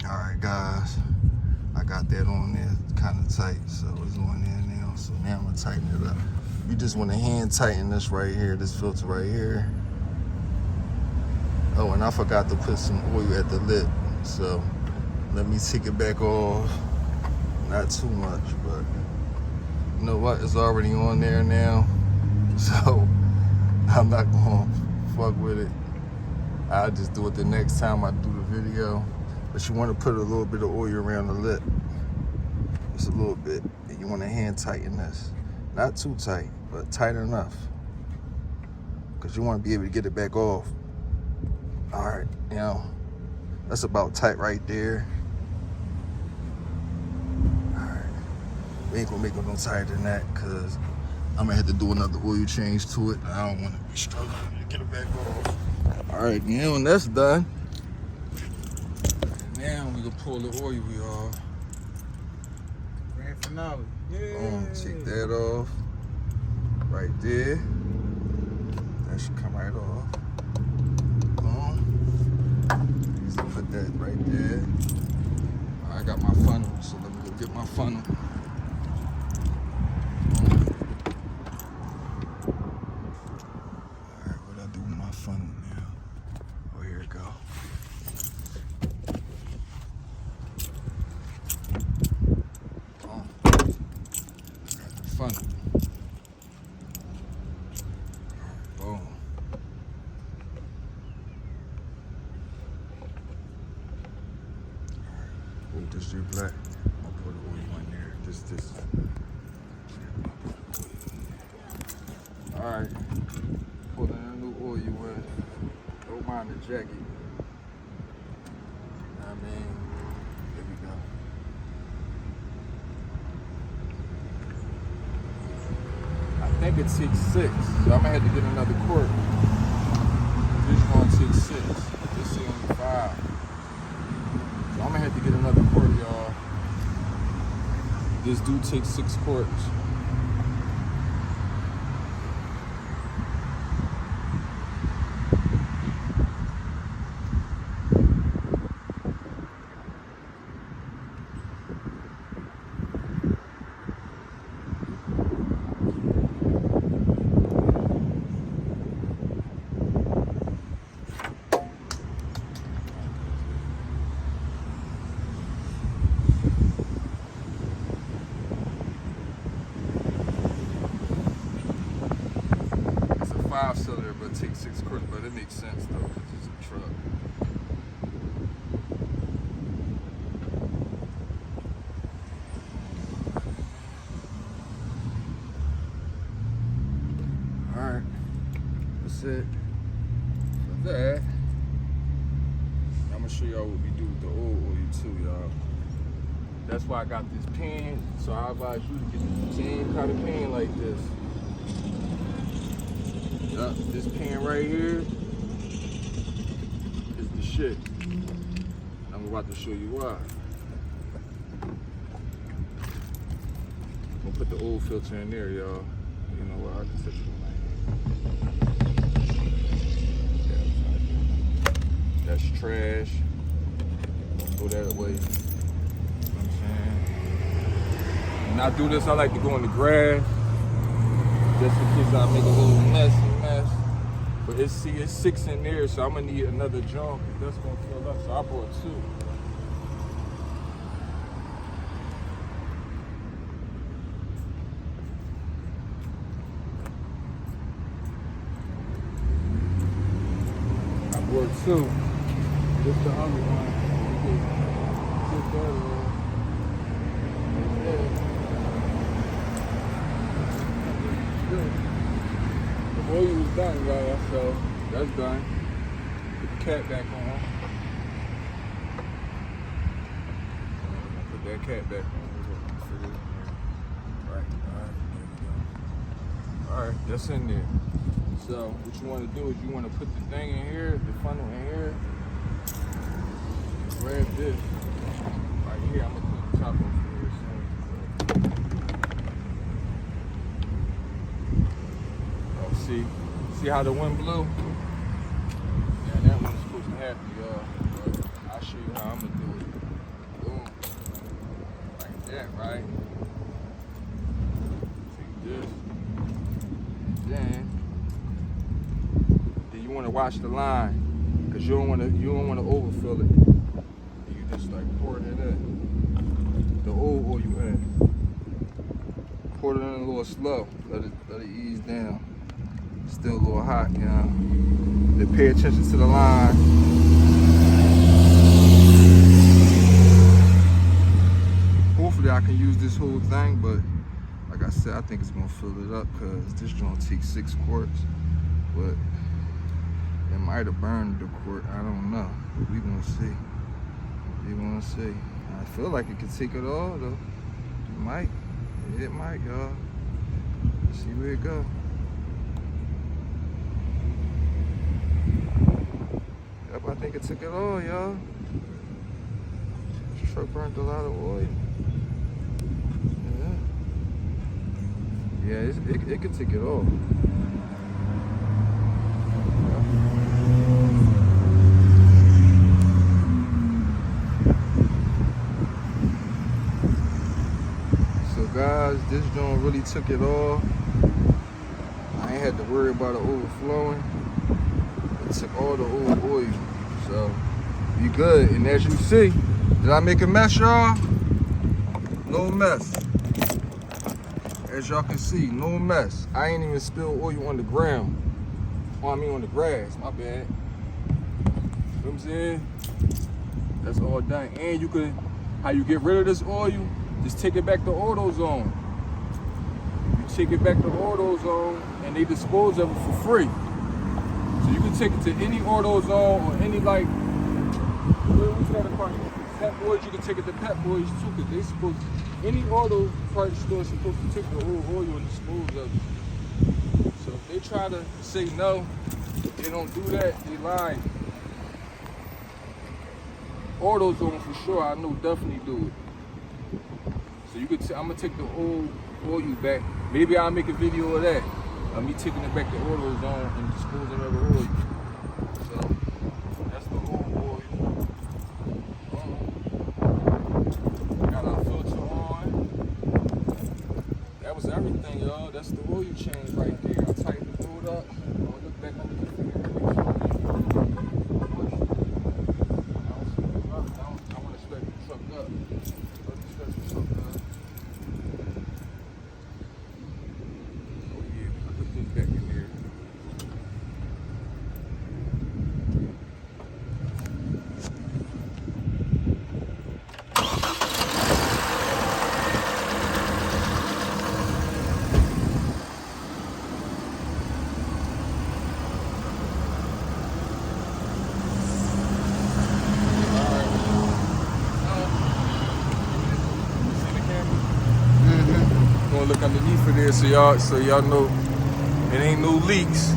Alright guys, I got that on there kind of tight, so it's on there now. So now I'm gonna tighten it up. You just want to hand tighten this right here, this filter right here. Oh, and I forgot to put some oil at the lip, so let me take it back off. Not too much, but you know what? It's already on there now, so I'm not gonna fuck with it. I'll just do it the next time I do the video. But you want to put a little bit of oil around the lip, just a little bit, and you want to hand tighten this. Not too tight, but tight enough, because you want to be able to get it back off. All right, now that's about tight right there. All right, we ain't gonna make it no tighter than that, because I'm gonna have to do another oil change to it. I don't want to be struggling to get it back off. All right, now when that's done, now we can pull the oil off. Grand finale. Yeah. Boom, take that off. Right there. That should come right off. Boom. Just put that right there. I got my funnel, so let me go get my funnel. Alright, what I do with my funnel now? Oh, here it go. Funnel. Boom. Oh, this is black. I'll put the oil in there. This. Alright. Pulling a new oil in. Don't mind the jacket. I mean, there we go. I think it takes 6, so I'm gonna have to get another quart. This one takes 6. This is only 5. So I'm gonna have to get another quart, y'all. This do take 6 quarts. It's a 5-cylinder, but it takes 6 quarts. But it makes sense though, because it's a truck. Alright, that's it for that. I'm gonna show y'all what we do with the old oil too, y'all. That's why I got this pan, so I advise you to get the same kind of pan like this. Yup, this pan right here is the shit. I'm about to show you why. I'm gonna put the old filter in there, y'all. You know what, I can set it. That's trash. Throw that away. You know what I'm saying? When I do this, I like to go in the grass, just in case I make a little mess. But it's 6 in there, so I'm gonna need another jump. That's gonna fill up. So I brought 2. I brought 2. This the other one. Put that on. The oil was done, y'all, so that's done. Put the cap back on. Put that cap back on. Right, there we go. Alright, that's in there. So what you want to do is you want to put the thing in here, the funnel in here. Grab this right here. I'm gonna put the top over here soon. Oh, see how the wind blew? Yeah, that one's supposed to happen, y'all. But I'll show you how I'm gonna do it. right? Take this. Then you want to watch the line, because you don't want to overfill it. You just like pour it in, the old oil in. Pour it in a little slow. Let it ease down. Still a little hot, you know. Then pay attention to the line. Hopefully I can use this whole thing, but like I said, I think it's gonna fill it up because this joint takes 6 quarts. But it might have burned the quart. I don't know. We gonna see. We gonna see. I feel like it could take it all though. It might. It might, y'all. Let's see where it go. Yep, I think it took it all, y'all. This truck burned a lot of oil. Yeah, it could take it all. So guys, this joint really took it all. I ain't had to worry about it overflowing. It took all the old oil. So you good. And as you see, did I make a mess, y'all? No mess. As y'all can see, no mess. I ain't even spilled oil on the ground. Oh, I mean on the grass, my bad. You know what I'm saying? That's all done. And you could, how you get rid of this oil, just take it back to AutoZone. You take it back to AutoZone and they dispose of it for free. So you can take it to any AutoZone or any like, what's that apartment? Pep Boys, you can take it to Pep Boys too, because they supposed to, any auto parts store is supposed to take the old oil and dispose of it. So if they try to say no, they don't do that, they lie. AutoZone for sure, I know definitely do it. So you could, I'm gonna take the old oil back. Maybe I'll make a video of that. Of me taking it back to AutoZone and disposing of the oil. So that's the old oil. Got our filter on. That was everything, y'all. That's the oil change right there. I tightened the boat up. I'm gonna look back under the finger. I want to stretch the truck up. Let me stretch the truck up. Oh yeah, I put this back in there. Look underneath of there so y'all know it ain't no leaks.